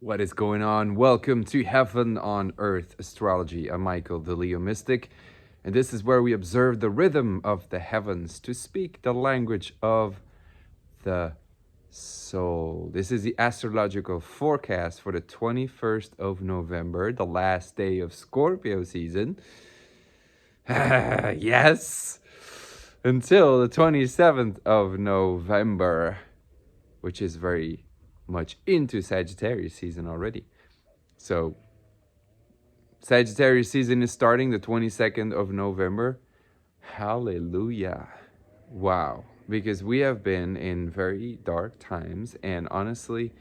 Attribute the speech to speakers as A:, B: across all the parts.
A: What is going on? Welcome to Heaven on Earth Astrology. I'm Michael, the Leo Mystic, and this is where we observe the rhythm of the heavens to speak the language of the soul. This is the astrological forecast for the 21st of November, the last day of Scorpio season. Yes! Until the 27th of November, which is very much into Sagittarius season already. So Sagittarius season is starting the 22nd of November. Hallelujah. Wow. Because we have been in very dark times, and honestly,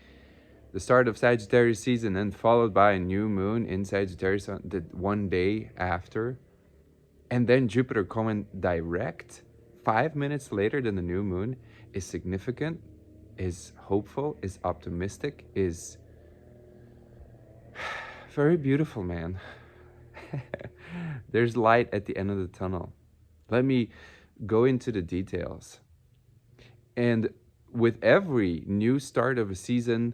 A: the start of Sagittarius season and followed by a new moon in Sagittarius the one day after, and then Jupiter coming direct 5 minutes later than the new moon is significant, is hopeful, is optimistic, is very beautiful, man. There's light at the end of the tunnel. Let me go into the details. And with every new start of a season,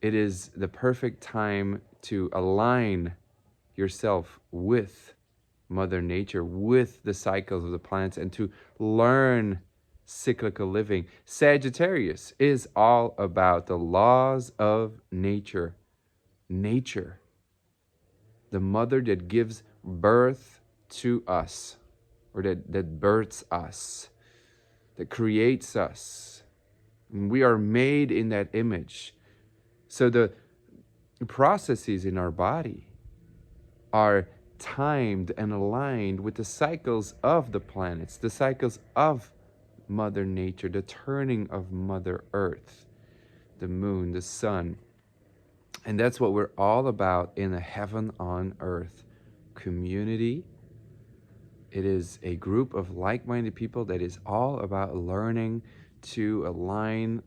A: it is the perfect time to align yourself with Mother Nature, with the cycles of the planets, and to learn cyclical living. Sagittarius is all about the laws of nature. Nature, the mother that gives birth to us, or that births us, that creates us. And we are made in that image. So the processes in our body are timed and aligned with the cycles of the planets, the cycles of Mother Nature, the turning of Mother Earth, the moon, the sun. And that's what we're all about in a Heaven on Earth community. It is a group of like-minded people that is all about learning to align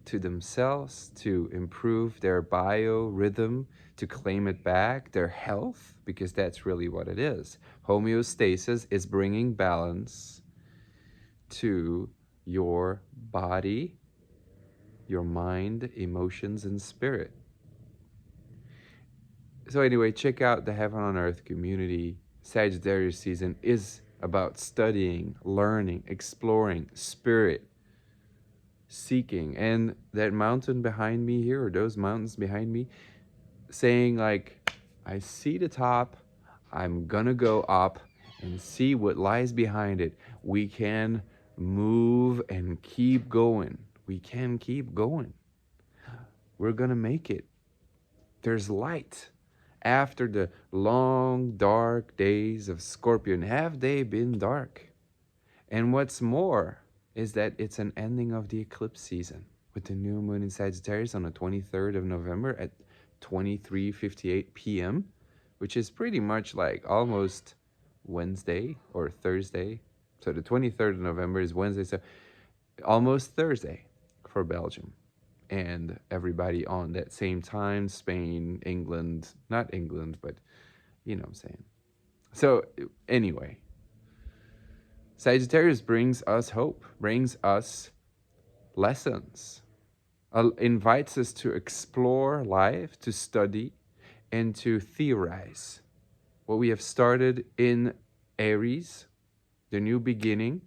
A: to themselves, to improve their biorhythm, to claim it back, their health, because that's really what it is. Homeostasis is bringing balance to your body, your mind, emotions, and spirit. So anyway, check out the Heaven on Earth community. Sagittarius season is about studying, learning, exploring, spirit, seeking. And that mountain behind me here, or those mountains behind me, saying like, I see the top, I'm gonna go up and see what lies behind it. We can move and keep going. We can keep going. We're gonna make it. There's light. After the long, dark days of Scorpio, and have they been dark? And what's more is that it's an ending of the eclipse season with the new moon in Sagittarius on the 23rd of November at 23:58 p.m., which is pretty much like almost Wednesday or Thursday. So the 23rd of November is Wednesday, so almost Thursday for Belgium. And everybody on that same time, Spain, England, not England, but you know what I'm saying. So anyway, Sagittarius brings us hope, brings us lessons, invites us to explore life, to study, and to theorize. What we have started in Aries, the new beginning,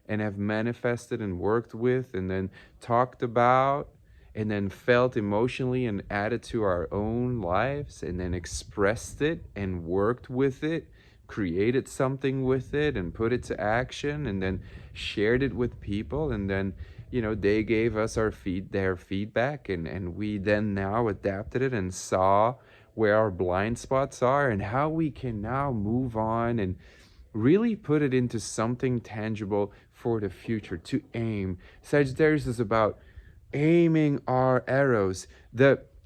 A: and have manifested and worked with and then talked about and then felt emotionally and added to our own lives and then expressed it and worked with it, created something with it and put it to action and then shared it with people, and then they gave us their feedback, and we then now adapted it and saw where our blind spots are and how we can now move on and really put it into something tangible for the future, to aim. Sagittarius is about aiming our arrows.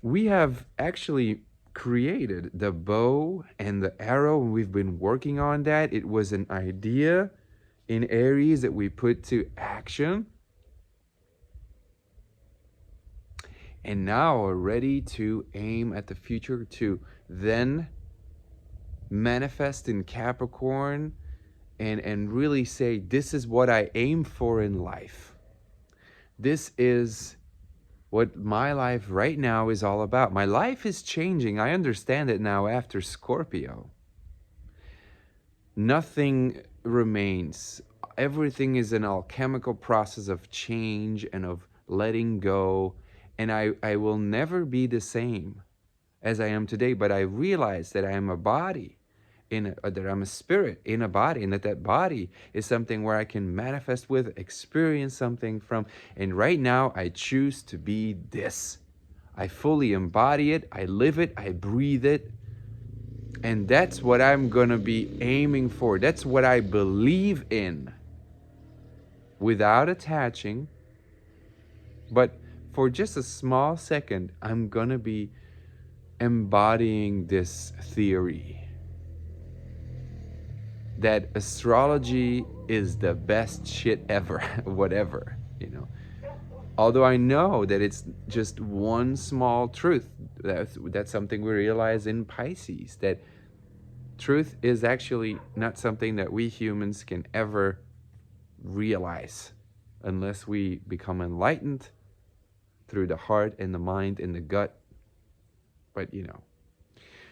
A: We have actually created the bow and the arrow, and we've been working on that. It was an idea in Aries that we put to action. And now we're ready to aim at the future, to then manifest in Capricorn and really say, this is what I aim for in life. This is what my life right now is all about. My life is changing. I understand it now after Scorpio. Nothing remains. Everything is an alchemical process of change and of letting go. And I will never be the same as I am today. But I realize that I am a body, that I'm a spirit in a body, and that body is something where I can manifest with, experience something from. And right now, I choose to be this. I fully embody it. I live it. I breathe it. And that's what I'm going to be aiming for. That's what I believe in. Without attaching. But for just a small second, I'm going to be embodying this theory. That astrology is the best shit ever. Whatever, you know. Although I know that it's just one small truth. That's something we realize in Pisces. That truth is actually not something that we humans can ever realize unless we become enlightened through the heart and the mind and the gut. But, you know.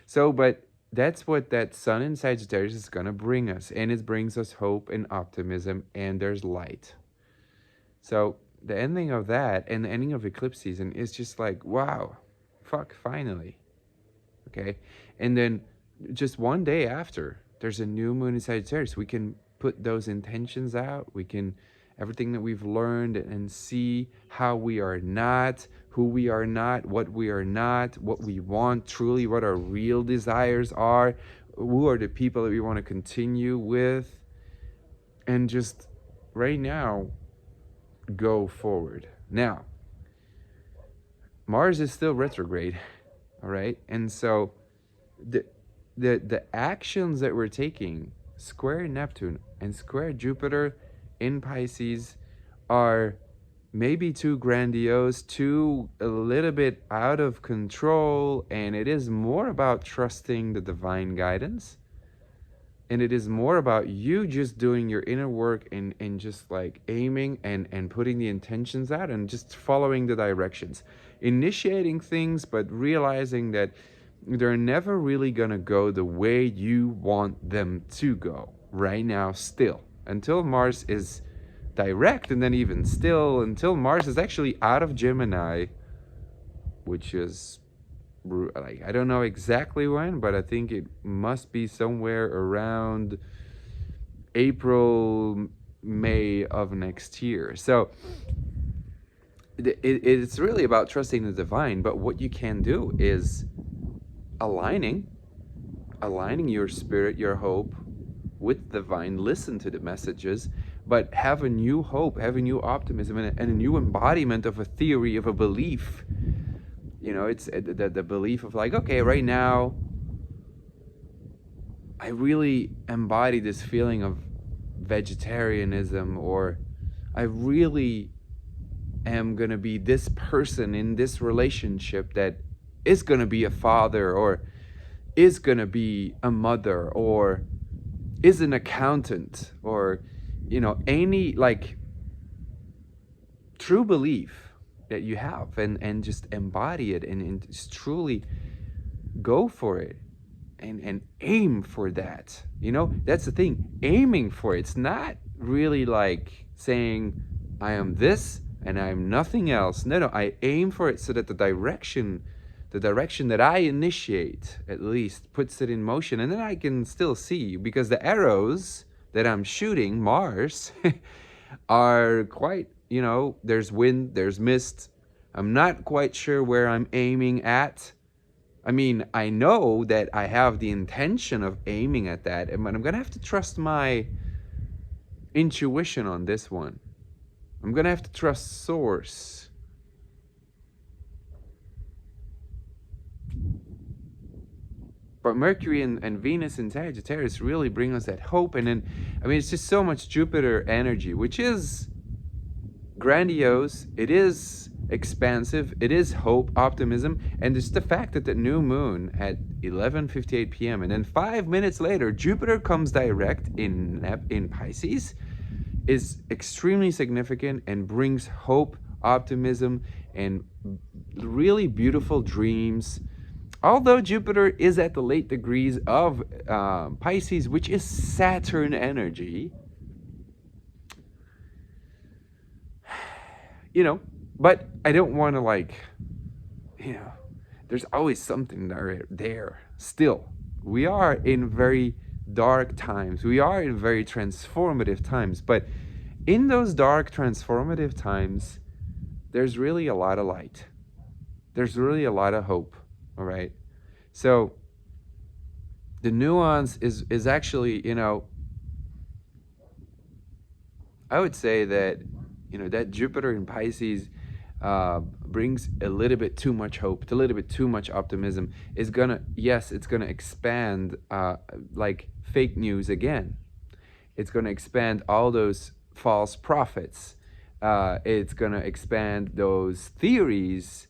A: So, but that's what that sun in Sagittarius is going to bring us. And it brings us hope and optimism, and there's light. So the ending of that and the ending of eclipse season is just like, wow, fuck, finally. Okay. And then just one day after, there's a new moon in Sagittarius. We can put those intentions out. We can, everything that we've learned, and see how we are not, who we are not, what we are not, what we want truly, what our real desires are, who are the people that we want to continue with. And just right now, go forward. Now, Mars is still retrograde, all right? And so the actions that we're taking, square Neptune and square Jupiter in Pisces, are maybe too grandiose, too a little bit out of control, and it is more about trusting the divine guidance. And it is more about you just doing your inner work and just like aiming and putting the intentions out and just following the directions. Initiating things, but realizing that they're never really going to go the way you want them to go right now still. Until Mars is direct, and then even still, until Mars is actually out of Gemini, which is... like, I don't know exactly when, but I think it must be somewhere around April, May of next year. So it's really about trusting the divine. But what you can do is aligning your spirit, your hope with divine. Listen to the messages, but have a new hope, have a new optimism, and a new embodiment of a theory, of a belief. You know, it's the belief of like, okay, right now, I really embody this feeling of vegetarianism, or I really am going to be this person in this relationship that is going to be a father, or is going to be a mother, or is an accountant, or, you know, any like true belief that you have, and just embody it, and just truly go for it, and aim for that. You know, that's the thing, aiming for it. It's not really like saying I am this and I'm nothing else. No, I aim for it so that the direction that I initiate at least puts it in motion, and then I can still see, because the arrows that I'm shooting, Mars, are quite, you know, there's wind, there's mist. I'm not quite sure where I'm aiming at. I mean, I know that I have the intention of aiming at that, but I'm going to have to trust my intuition on this one. I'm going to have to trust source. But Mercury and Venus in Sagittarius really bring us that hope. And then, I mean, it's just so much Jupiter energy, which is grandiose. It is expansive. It is hope, optimism. And it's the fact that the new moon at 11:58 p.m. and then 5 minutes later, Jupiter comes direct in Pisces, is extremely significant and brings hope, optimism, and really beautiful dreams. Although Jupiter is at the late degrees of Pisces, which is Saturn energy, you know, but I don't want to like, you know, there's always something there still. We are in very dark times. We are in very transformative times. But in those dark transformative times, there's really a lot of light. There's really a lot of hope. All right. So the nuance is actually, you know, I would say that, you know, that Jupiter in Pisces brings a little bit too much hope, a little bit too much optimism. Is gonna, yes, it's gonna expand like fake news again. It's gonna expand all those false prophets. It's gonna expand those theories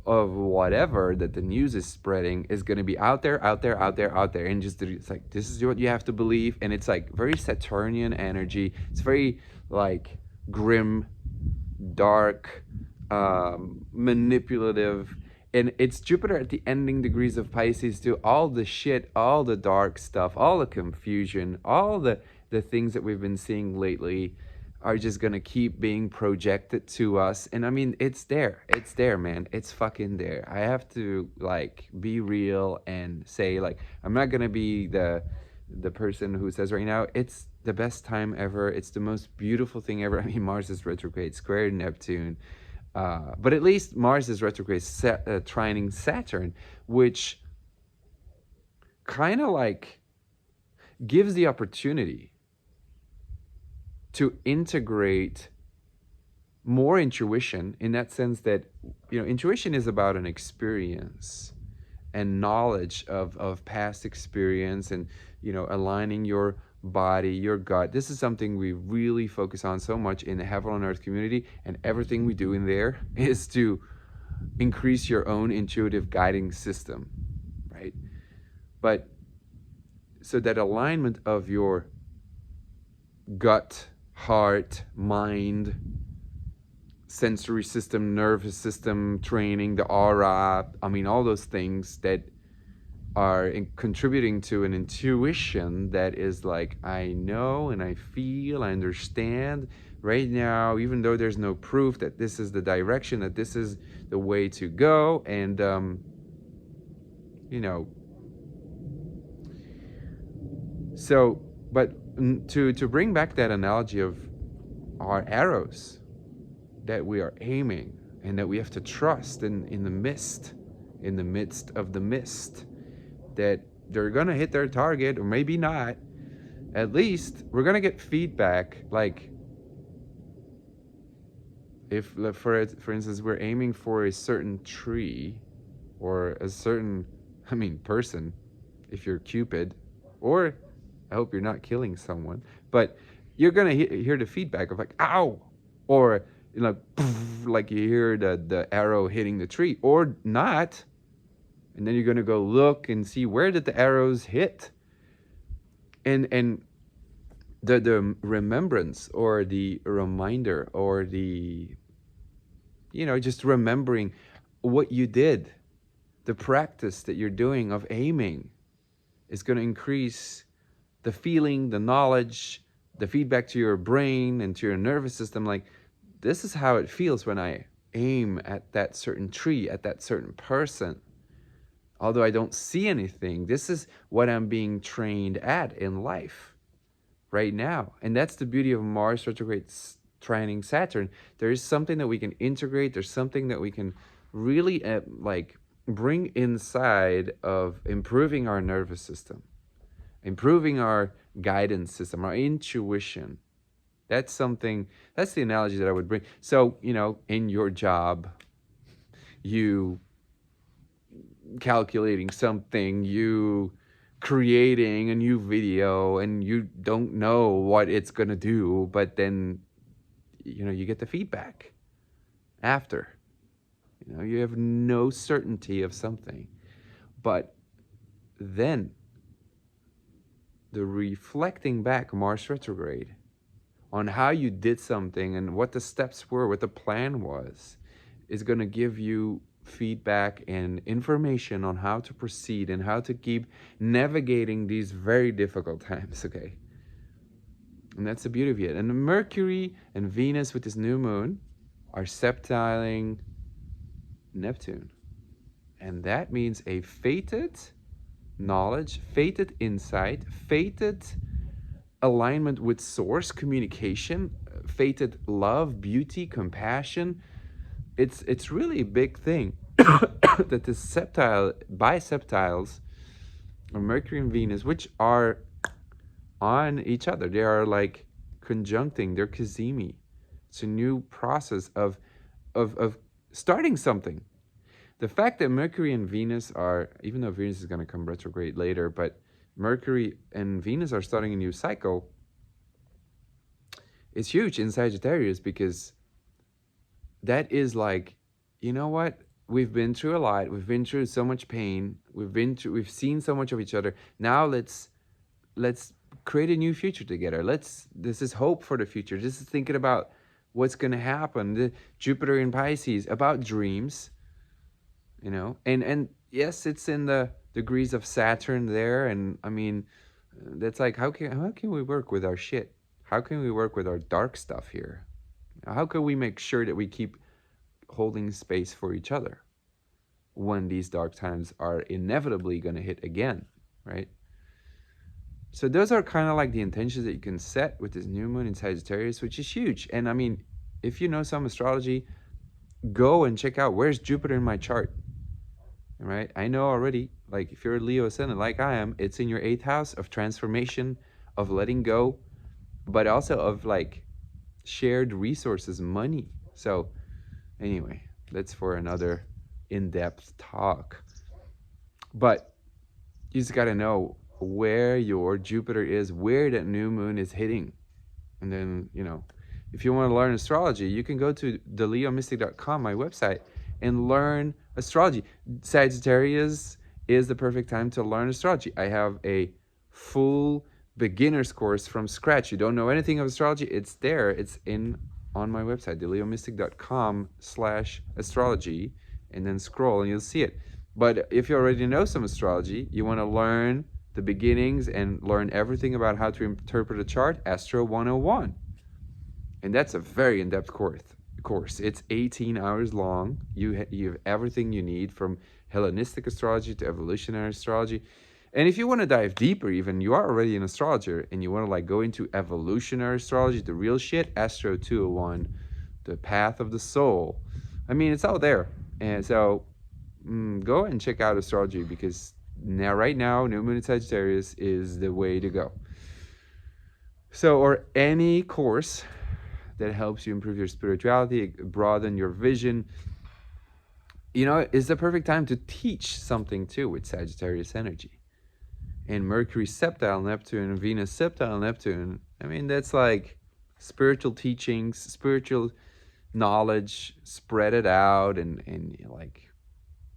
A: of whatever that the news is spreading is going to be out there, and just it's like, this is what you have to believe. And it's like very Saturnian energy. It's very like grim, dark, manipulative, and it's Jupiter at the ending degrees of Pisces too. All the shit, all the dark stuff, all the confusion, all the things that we've been seeing lately are just gonna keep being projected to us. And I mean, it's there, man, it's fucking there. I have to like be real and say, like, I'm not gonna be the person who says right now it's the best time ever, it's the most beautiful thing ever. I mean, Mars is retrograde square Neptune, but at least Mars is retrograde trining Saturn, which kind of like gives the opportunity to integrate more intuition, in that sense that, you know, intuition is about an experience and knowledge of past experience, and, you know, aligning your body, your gut. This is something we really focus on so much in the Heaven on Earth community, and everything we do in there is to increase your own intuitive guiding system, right? But so that alignment of your gut, heart, mind, sensory system, nervous system training, the aura, I mean, all those things that are contributing to an intuition that is like, I know and I feel, I understand right now, even though there's no proof that this is the direction, that this is the way to go. And you know, so, but to bring back that analogy of our arrows that we are aiming and that we have to trust in the mist, in the midst of the mist, that they're gonna hit their target, or maybe not. At least we're gonna get feedback. Like, if for instance we're aiming for a certain tree or a certain, I mean, person, if you're Cupid, or I hope you're not killing someone, but you're gonna hear the feedback of like, ow, or, you know, like you hear the arrow hitting the tree, or not, and then you're gonna go look and see, where did the arrows hit, and the remembrance, or the reminder, or the, you know, just remembering what you did, the practice that you're doing of aiming is going to increase the feeling, the knowledge, the feedback to your brain and to your nervous system. Like, this is how it feels when I aim at that certain tree, at that certain person. Although I don't see anything, this is what I'm being trained at in life right now. And that's the beauty of Mars retrograde trining Saturn. There is something that we can integrate. There's something that we can really like bring inside of improving our nervous system, improving our guidance system, our intuition. That's something, that's the analogy that I would bring. So, you know, in your job, you calculating something, you creating a new video, and you don't know what it's gonna do, but then, you know, you get the feedback after. You know, you have no certainty of something, but then the reflecting back Mars retrograde on how you did something and what the steps were, what the plan was, is going to give you feedback and information on how to proceed and how to keep navigating these very difficult times, okay? And that's the beauty of it. And Mercury and Venus with this new moon are septiling Neptune. And that means a fated knowledge, fated insight, fated alignment with source, communication, fated love, beauty, compassion. It's really a big thing that the biseptiles of Mercury and Venus, which are on each other, they are like conjuncting, they're cazimi. It's a new process of starting something. The fact that Mercury and Venus are, even though Venus is going to come retrograde later, but Mercury and Venus are starting a new cycle, it's huge in Sagittarius, because that is like, you know what? We've been through a lot. We've been through so much pain. We've seen so much of each other. Now let's create a new future together. This is hope for the future. This is thinking about what's going to happen. The Jupiter in Pisces, about dreams. You know, and yes, it's in the degrees of Saturn there, and I mean, that's like, how can we work with our shit? How can we work with our dark stuff here? How can we make sure that we keep holding space for each other when these dark times are inevitably going to hit again, right? So those are kind of like the intentions that you can set with this new moon in Sagittarius, which is huge. And I mean, if you know some astrology, go and check out, where's Jupiter in my chart? Right? I know already, like if you're a Leo ascendant like I am, it's in your 8th house of transformation, of letting go, but also of like shared resources, money. So anyway, that's for another in-depth talk. But you just got to know where your Jupiter is, where that new moon is hitting. And then, you know, if you want to learn astrology, you can go to theleomystic.com, my website, and learn astrology. Sagittarius is the perfect time to learn astrology. I have a full beginner's course from scratch. You don't know anything of astrology, it's there. It's on my website, theleomystic.com/astrology, and then scroll and you'll see it. But if you already know some astrology, you want to learn the beginnings and learn everything about how to interpret a chart, Astro 101. And that's a very in-depth course. It's 18 hours long. You have everything you need, from Hellenistic astrology to evolutionary astrology. And if you want to dive deeper, even, you are already an astrologer and you want to like go into evolutionary astrology, the real shit, Astro 201, the path of the soul. I mean, it's all there. And so go and check out astrology, because right now, new moon in Sagittarius is the way to go. So, or any course that helps you improve your spirituality, broaden your vision, you know, is the perfect time to teach something too with Sagittarius energy. And Mercury septile Neptune and Venus septile Neptune, I mean, that's like spiritual teachings, spiritual knowledge, spread it out, and like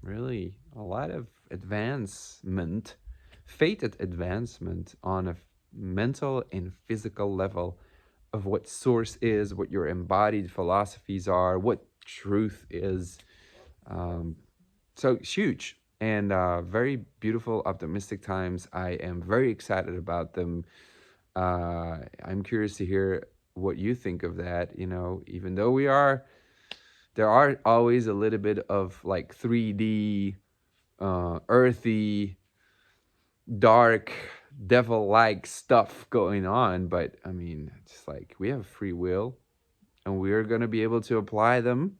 A: really a lot of advancement, fated advancement on a mental and physical level of what source is, what your embodied philosophies are, what truth is. So it's huge, and very beautiful, optimistic times. I am very excited about them. I'm curious to hear what you think of that. You know, even though there are always a little bit of like 3D, earthy, dark, devil-like stuff going on, but I mean, it's like we have free will, and we're going to be able to apply them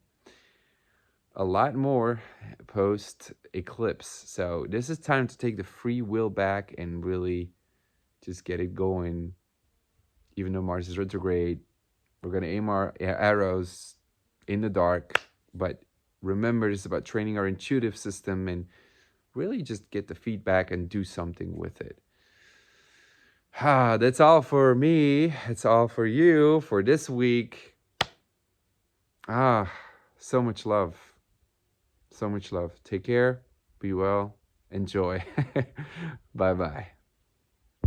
A: a lot more post eclipse. So this is time to take the free will back and really just get it going. Even though Mars is retrograde, we're going to aim our arrows in the dark, but remember, it's about training our intuitive system and really just get the feedback and do something with it. That's all for me. It's all for you for this week. So much love. So much love. Take care. Be well. Enjoy. Bye-bye.